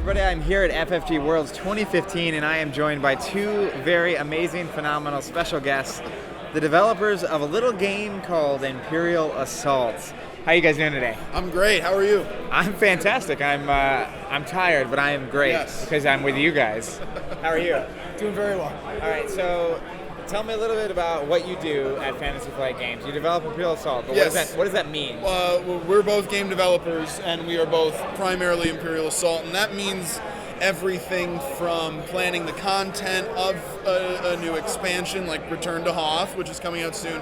everybody. I'm here at FFG Worlds 2015, and I am joined by two very amazing, phenomenal, special guests, the developers of a little game called Imperial Assault. How are you guys doing today? I'm great. How are you? I'm fantastic. I'm tired, but I am great because I'm with you guys. How are you? Doing very well. All right, so tell me a little bit about what you do at Fantasy Flight Games. You develop Imperial Assault, but Yes. what does that mean? We're both game developers, and we are both primarily Imperial Assault, and that means everything from planning the content of a new expansion, like Return to Hoth, which is coming out soon,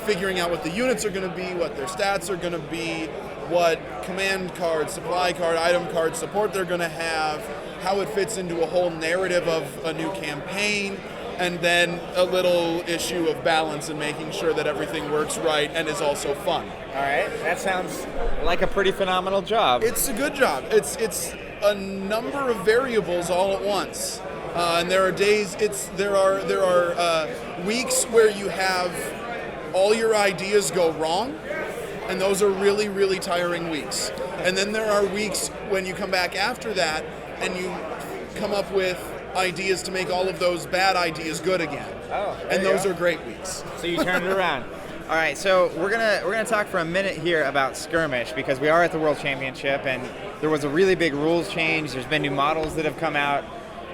figuring out what the units are going to be, what their stats are going to be, what command card, supply card, item card support they're going to have, how it fits into a whole narrative of a new campaign, and then a little issue of balance and making sure that everything works right and is also fun. All right, that sounds like a pretty phenomenal job. It's a good job. It's a number of variables all at once, and there are days. There are weeks where you have all your ideas go wrong, and those are really, really tiring weeks. And then there are weeks when you come back after that and you come up with ideas to make all of those bad ideas good again. And those are great weeks. So you turned it around. All right, so we're gonna talk for a minute here about Skirmish because we are at the World Championship and there was a really big rules change. There's been new models that have come out.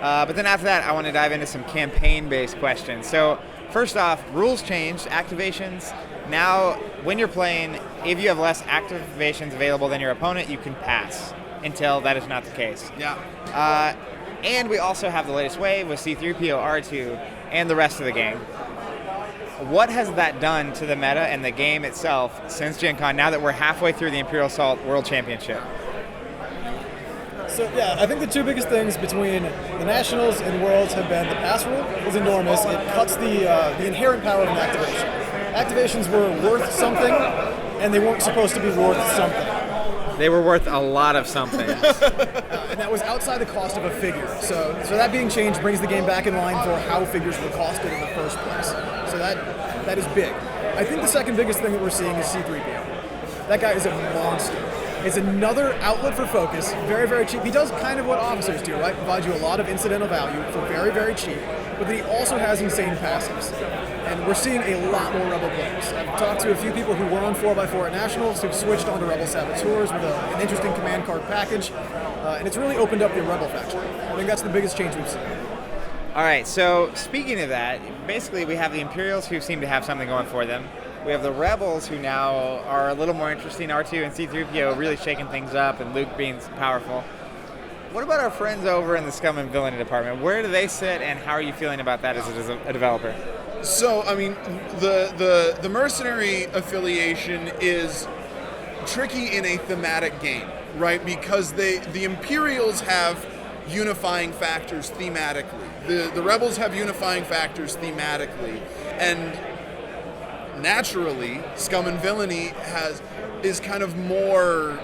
But then after that, I want to dive into some campaign-based questions. So first off, rules changed, activations. Now, when you're playing, if you have less activations available than your opponent, you can pass until that is not the case. Yeah. And we also have the latest wave with C-3PO, R2, and the rest of the game. What has that done to the meta and the game itself since Gen Con, now that we're halfway through the Imperial Assault World Championship? So yeah, I think the two biggest things between the Nationals and Worlds have been the pass rule is enormous. It cuts the inherent power of an activation. Activations were worth something, and they weren't supposed to be worth something. They were worth a lot of something. And that was outside the cost of a figure. So that being changed brings the game back in line for how figures were costed in the first place. So that is big. I think the second biggest thing that we're seeing is C-3PO. That guy is a monster. It's another outlet for focus, very, very cheap. He does kind of what officers do, right? Provide you a lot of incidental value for very, very cheap, but then he also has insane passives. And we're seeing a lot more Rebel players. I've talked to a few people who were on 4x4 at Nationals who've switched onto Rebel Saboteurs with an interesting command card package, and it's really opened up the Rebel faction. I think that's the biggest change we've seen. All right, so speaking of that, basically we have the Imperials who seem to have something going for them. We have the Rebels who now are a little more interesting, R2 and C-3PO really shaking things up and Luke being powerful. What about our friends over in the Scum and Villainy department? Where do they sit and how are you feeling about that as a developer? So, I mean, the mercenary affiliation is tricky in a thematic game, right? Because the Imperials have unifying factors thematically. The Rebels have unifying factors thematically. And naturally, Scum and Villainy is kind of more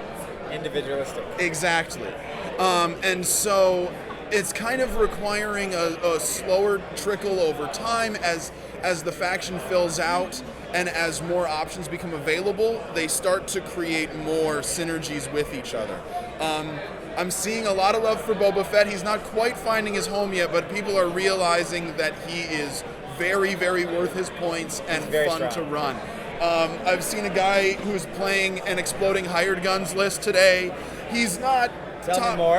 individualistic. Exactly. And so it's kind of requiring a slower trickle over time as the faction fills out and as more options become available, they start to create more synergies with each other. I'm seeing a lot of love for Boba Fett. He's not quite finding his home yet, but people are realizing that he is very, very worth his points and fun to run. I've seen a guy who's playing an exploding hired guns list today. He's not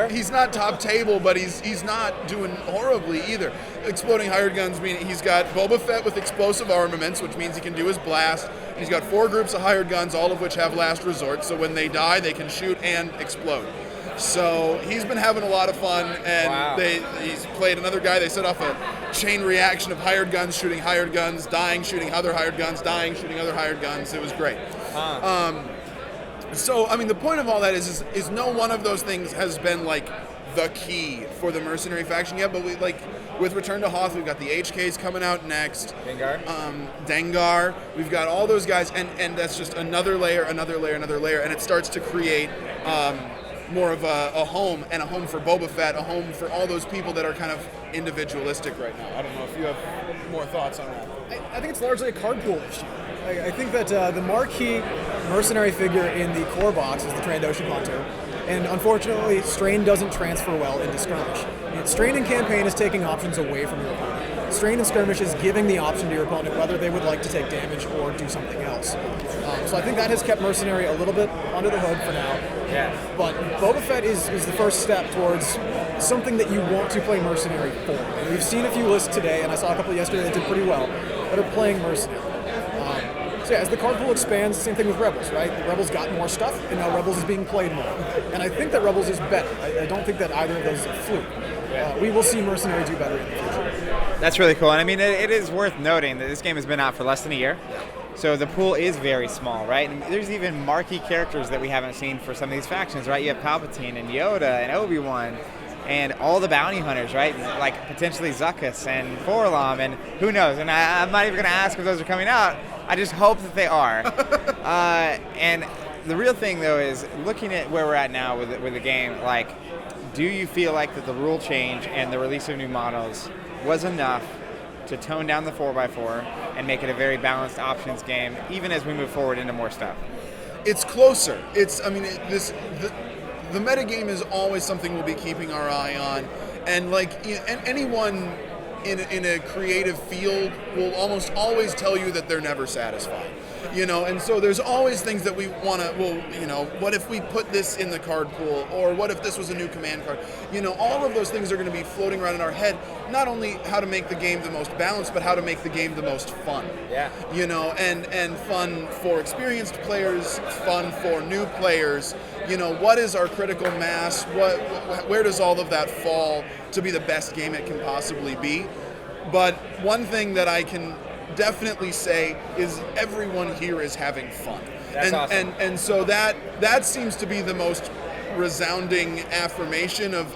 He's not top table, but he's not doing horribly either. Exploding hired guns mean he's got Boba Fett with explosive armaments, which means he can do his blast. And he's got 4 groups of hired guns, all of which have last resort. So when they die, they can shoot and explode. So he's been having a lot of fun, and he's played another guy. They set off a chain reaction of hired guns shooting hired guns, dying, shooting other hired guns, dying, shooting other hired guns. It was great. So, I mean, the point of all that is no one of those things has been, like, the key for the mercenary faction yet, but we, like, with Return to Hoth, we've got the HKs coming out next. Dengar. We've got all those guys, and that's just another layer, and it starts to create more of a home, and a home for Boba Fett, a home for all those people that are kind of individualistic right now. I don't know if you have more thoughts on that. I think it's largely a card pool issue. I think that the marquee mercenary figure in the core box is the Trandoshan Hunter, and unfortunately, Strain doesn't transfer well into Skirmish. Strain in campaign is taking options away from your opponent. Strain in Skirmish is giving the option to your opponent whether they would like to take damage or do something else. So I think that has kept Mercenary a little bit under the hood for now. Yeah. But Boba Fett is the first step towards something that you want to play Mercenary for. And we've seen a few lists today, and I saw a couple yesterday that did pretty well, that are playing Mercenary. So yeah, as the card pool expands, same thing with Rebels, right? The Rebels got more stuff, and now Rebels is being played more. And I think that Rebels is better. I don't think that either of those is a fluke. We will see Mercenary do better in the future. That's really cool. And I mean, it is worth noting that this game has been out for less than a year. So the pool is very small, right? And there's even marquee characters that we haven't seen for some of these factions, right? You have Palpatine and Yoda and Obi-Wan and all the bounty hunters, right? Like potentially Zuckuss and Forlom and who knows. And I'm not even going to ask if those are coming out. I just hope that they are. And the real thing, though, is looking at where we're at now with the game, like, do you feel like that the rule change and the release of new models was enough to tone down the 4x4 and make it a very balanced options game, even as we move forward into more stuff? It's closer. The metagame is always something we'll be keeping our eye on, and anyone in a creative field will almost always tell you that they're never satisfied, and so there's always things that we want to, what if we put this in the card pool, or what if this was a new command card? All of those things are going to be floating around in our head, not only how to make the game the most balanced, but how to make the game the most fun. Yeah. And fun for experienced players, fun for new players. What is our critical mass? Where does all of that fall to be the best game it can possibly be? But one thing that I can definitely say is everyone here is having fun. That's awesome. And so that seems to be the most resounding affirmation of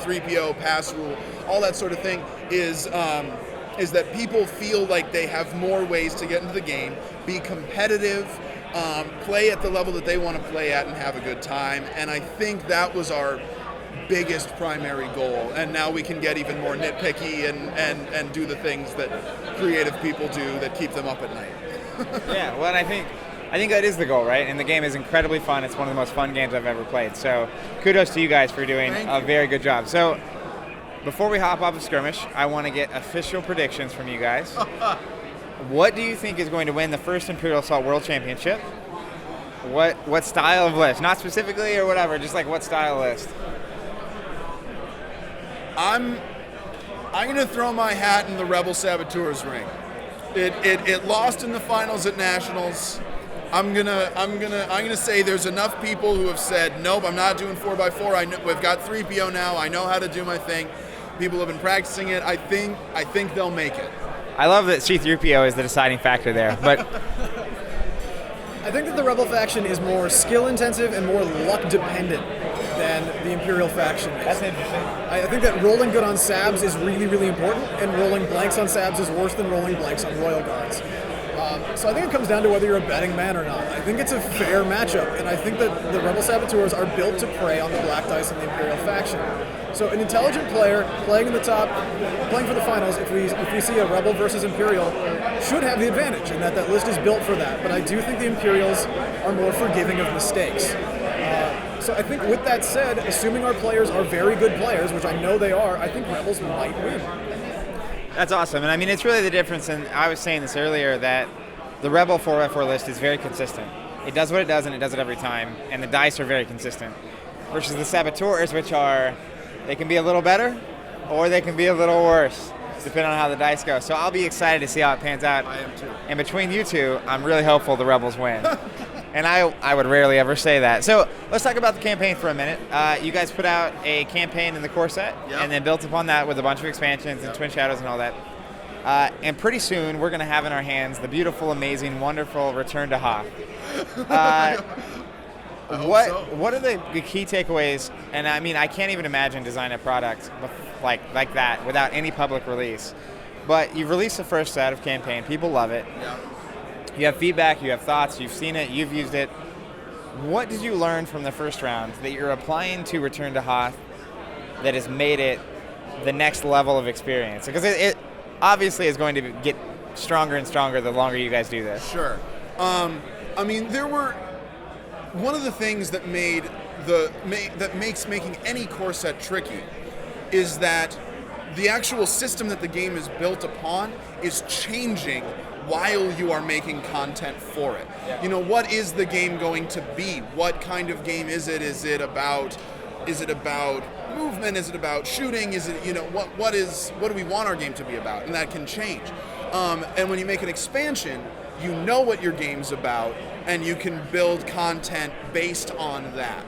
3PO, pass rule, all that sort of thing is that people feel like they have more ways to get into the game, be competitive, play at the level that they want to play at and have a good time. And I think that was our biggest primary goal. And now we can get even more nitpicky and do the things that creative people do that keep them up at night. Yeah, well, and I think that is the goal, right? And the game is incredibly fun. It's one of the most fun games I've ever played. So kudos to you guys for doing a very good job. So before we hop off of Skirmish, I want to get official predictions from you guys. What do you think is going to win the first Imperial Assault World Championship? What style of list? Not specifically or whatever, just like what style list? I'm going to throw my hat in the Rebel Saboteurs ring. It lost in the finals at Nationals. I'm gonna say there's enough people who have said nope, I'm not doing 4x4. We've got 3PO now. I know how to do my thing. People have been practicing it. I think they'll make it. I love that C-3PO is the deciding factor there, but I think that the Rebel faction is more skill intensive and more luck dependent than the Imperial faction is. That's interesting. I think that rolling good on Sabs is really, really important, and rolling blanks on Sabs is worse than rolling blanks on Royal Guards. So I think it comes down to whether you're a betting man or not. I think it's a fair matchup, and I think that the Rebel Saboteurs are built to prey on the black dice in the Imperial faction. So an intelligent player playing in the top, playing for the finals, if we see a Rebel versus Imperial, should have the advantage, and that list is built for that. But I do think the Imperials are more forgiving of mistakes. So I think with that said, assuming our players are very good players, which I know they are, I think Rebels might win. That's awesome. And I mean, it's really the difference, and I was saying this earlier, that the Rebel 4x4 list is very consistent. It does what it does, and it does it every time, and the dice are very consistent. Versus the Saboteurs, which they can be a little better, or they can be a little worse, depending on how the dice go. So I'll be excited to see how it pans out. I am too. And between you two, I'm really hopeful the Rebels win. And I would rarely ever say that. So let's talk about the campaign for a minute. You guys put out a campaign in the core set, and then built upon that with a bunch of expansions and Twin Shadows and all that. And pretty soon, we're going to have in our hands the beautiful, amazing, wonderful Return to Hoth. What are the key takeaways? And I mean, I can't even imagine designing a product like that without any public release. But you've released the first set of campaign. People love it. Yeah. You have feedback, you have thoughts, you've seen it, you've used it. What did you learn from the first round that you're applying to Return to Hoth that has made it the next level of experience? Because it obviously is going to get stronger and stronger the longer you guys do this. Sure. I mean, there were one of the things that makes making any core set tricky is that the actual system that the game is built upon is changing while you are making content for it. Yeah. You know, what is the game going to be? What kind of game is it? Is it about movement? Is it about shooting? Is it, you know, what do we want our game to be about? And that can change. And when you make an expansion, you know what your game's about, and you can build content based on that.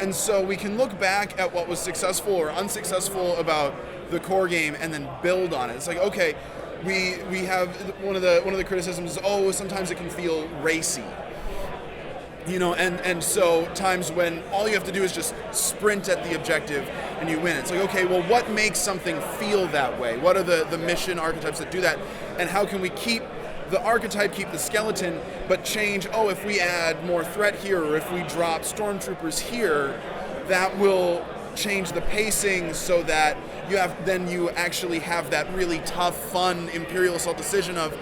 And so we can look back at what was successful or unsuccessful about the core game and then build on it. It's like, okay, we have one of the criticisms is, sometimes it can feel racy. You know, and so times when all you have to do is just sprint at the objective and you win. It's like, okay, well, what makes something feel that way? What are the mission archetypes that do that? And how can we keep the archetype, keep the skeleton, but change, if we add more threat here, or if we drop stormtroopers here, that will change the pacing so that you actually have that really tough, fun Imperial Assault decision of,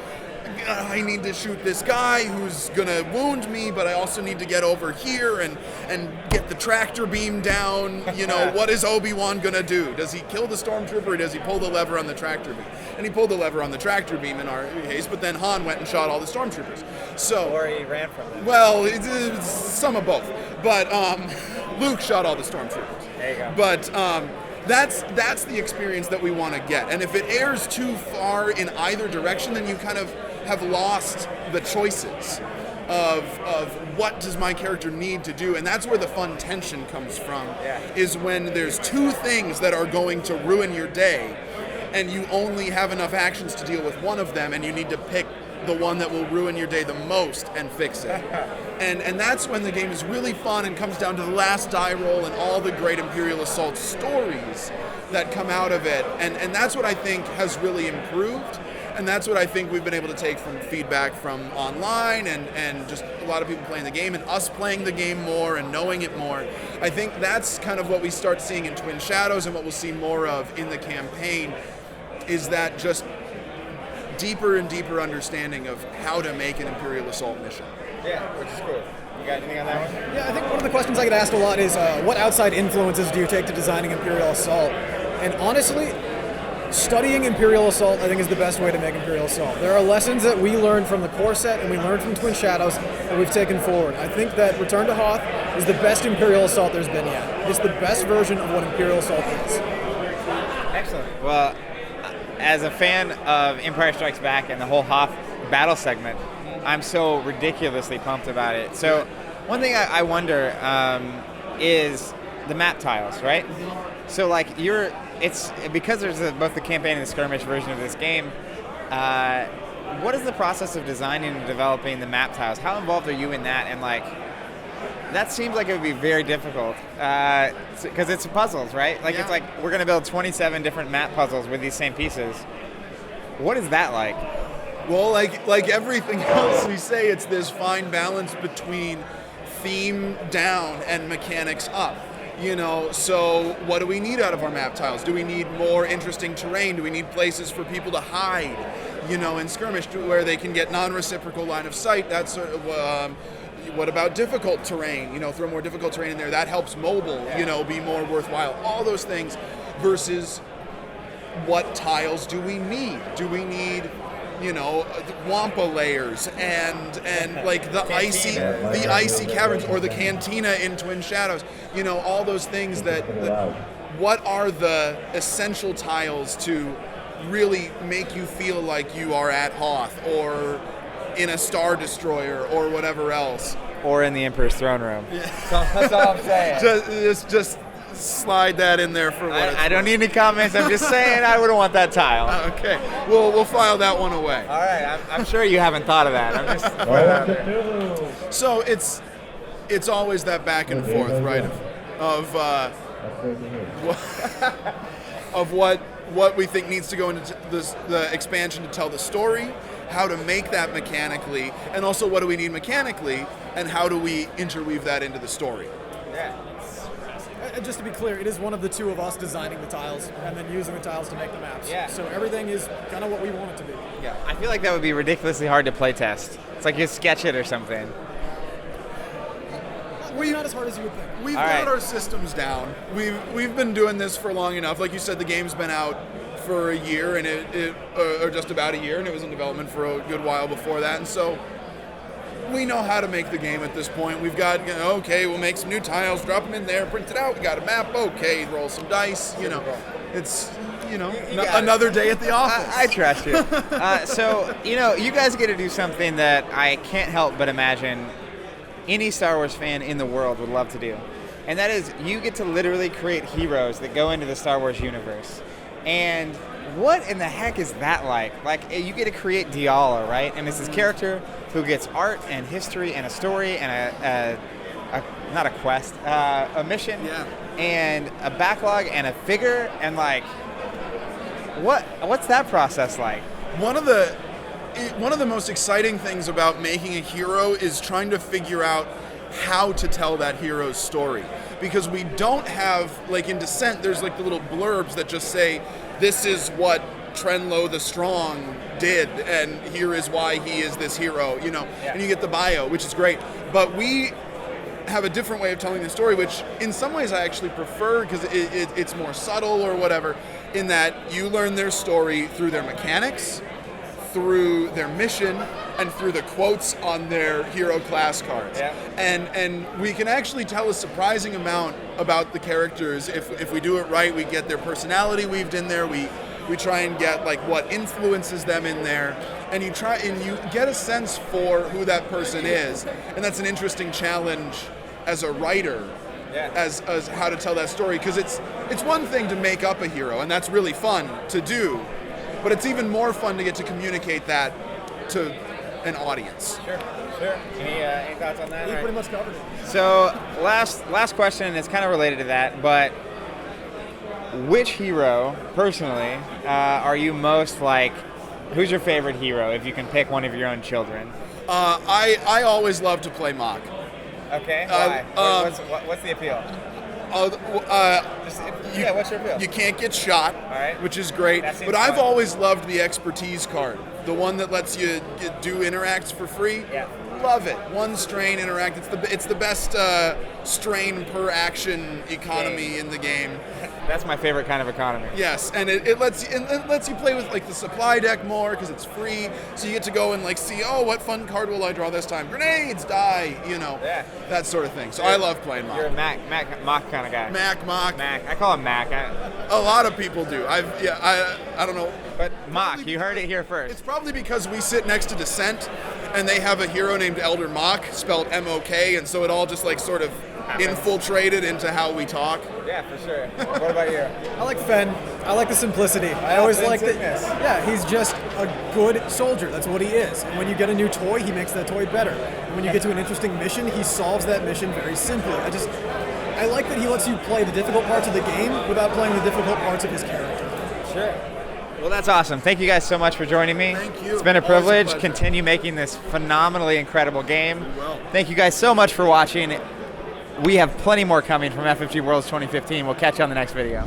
I need to shoot this guy who's gonna wound me, but I also need to get over here and get the tractor beam down. You know, what is Obi-Wan gonna do? Does he kill the stormtrooper, or does he pull the lever on the tractor beam? And he pulled the lever on the tractor beam in our case, but then Han went and shot all the stormtroopers. Or he ran from them. Well, it's some of both. But Luke shot all the stormtroopers. There you go. But that's the experience that we want to get. And if it errs too far in either direction, then you kind of have lost the choices of what does my character need to do. And that's where the fun tension comes from, is when there's two things that are going to ruin your day, and you only have enough actions to deal with one of them, and you need to pick the one that will ruin your day the most and fix it. And that's when the game is really fun and comes down to the last die roll and all the great Imperial Assault stories that come out of it. And that's what I think has really improved. And that's what I think we've been able to take from feedback from online and just a lot of people playing the game and us playing the game more and knowing it more. I think that's kind of what we start seeing in Twin Shadows, and what we'll see more of in the campaign is that just deeper and deeper understanding of how to make an Imperial Assault mission. Yeah, which is cool. You got anything on that one? Yeah, I think one of the questions I get asked a lot is, what outside influences do you take to designing Imperial Assault? And honestly, studying Imperial Assault, I think, is the best way to make Imperial Assault. There are lessons that we learned from the core set and we learned from Twin Shadows that we've taken forward. I think that Return to Hoth is the best Imperial Assault there's been yet. It's the best version of what Imperial Assault is. Excellent. Well, as a fan of Empire Strikes Back and the whole Hoth battle segment, I'm so ridiculously pumped about it. So one thing I wonder is the map tiles, right? So like it's because there's both the campaign and the skirmish version of this game. What is the process of designing and developing the map tiles? How involved are you in that? And like, that seems like it would be very difficult because it's puzzles, right? Like It's like we're going to build 27 different map puzzles with these same pieces. What is that like? Well, like everything else we say, it's this fine balance between theme down and mechanics up. You know, so what do we need out of our map tiles? Do we need more interesting terrain? Do we need places for people to hide, you know, in skirmish where they can get non-reciprocal line of sight? That's sort of, what about difficult terrain? You know, throw more difficult terrain in there. That helps mobile, you know, be more worthwhile. All those things versus what tiles do we need? Do we need, you know, wampa layers and like the icy caverns, or the cantina in Twin Shadows? You know, all those things that what are the essential tiles to really make you feel like you are at Hoth or in a Star Destroyer or whatever else, or in the Emperor's throne room? That's all I'm saying. Just slide that in there for what I don't need any comments. I'm just saying I wouldn't want that tile. Okay, we'll file that one away. All right, I'm sure you haven't thought of that. I'm just putting it out there. So it's always that back and forth, right? Of what we think needs to go into the expansion to tell the story, how to make that mechanically, and also what do we need mechanically, and how do we interweave that into the story. Yeah. And just to be clear, it is one of the two of us designing the tiles and then using the tiles to make the maps. Yeah. So everything is kind of what we want it to be. Yeah. I feel like that would be ridiculously hard to play test. It's like you sketch it or something. Not as hard as you would think. We've All got right. our systems down. We've been doing this for long enough. Like you said, the game's been out for a year, and or just about a year, and it was in development for a good while before that. And so we know how to make the game at this point. We've got, okay, we'll make some new tiles, drop them in there, print it out. We got a map. Okay, roll some dice. It's another day at the office. I trust you. So, you guys get to do something that I can't help but imagine any Star Wars fan in the world would love to do. And that is, you get to literally create heroes that go into the Star Wars universe. And what in the heck is that like? Like, you get to create Diala, right? And it's this character who gets art and history and a story and not a quest, a mission, and a backlog and a figure, and like, what's that process like? One of the most exciting things about making a hero is trying to figure out how to tell that hero's story. Because we don't have, like in Descent, there's like the little blurbs that just say, this is what Trenlo the Strong did, and here is why he is this hero, and you get the bio, which is great. But we have a different way of telling the story, which in some ways I actually prefer because it's more subtle or whatever, in that you learn their story through their mechanics, through their mission, and through the quotes on their hero class cards. Yeah. And we can actually tell a surprising amount about the characters. If we do it right, we get their personality weaved in there, we try and get like what influences them in there, and you get a sense for who that person is. And that's an interesting challenge as a writer, as how to tell that story, because it's one thing to make up a hero, and that's really fun to do. But it's even more fun to get to communicate that to an audience. Sure. Any thoughts on that? We pretty much covered it. So, last question is kind of related to that, but which hero, personally, are you most like? Who's your favorite hero, if you can pick one of your own children? I always love to play Mach. Okay. Why? What's the appeal? What's your appeal? You can't get shot, right. which is great. But I've always loved the expertise card, the one that lets you do interacts for free. Yeah. Love it. One strain interact. It's the best strain per action economy in the game. That's my favorite kind of economy. Yes, and it lets you play with like the supply deck more because it's free. So you get to go and like see, what fun card will I draw this time? Grenades, die, that sort of thing. So I love playing Mach. You're a Mac kind of guy. Mach. I call him Mac. A lot of people do. I don't know. But Mach, you heard it here first. It's probably because we sit next to Descent, and they have a hero named Elder Mach, spelled M-O-K, and so it all just like sort of infiltrated into how we talk. Yeah, for sure. What about you? I like Fenn. I like the simplicity. I always like that. Yeah, he's just a good soldier. That's what he is. And when you get a new toy, he makes that toy better. And when you get to an interesting mission, he solves that mission very simply. I like that he lets you play the difficult parts of the game without playing the difficult parts of his character. Sure. Well, that's awesome. Thank you guys so much for joining me. Thank you. It's been a Always a privilege. pleasure. Continue making this phenomenally incredible game. We will. Thank you guys so much for watching. We have plenty more coming from FFG Worlds 2015. We'll catch you on the next video.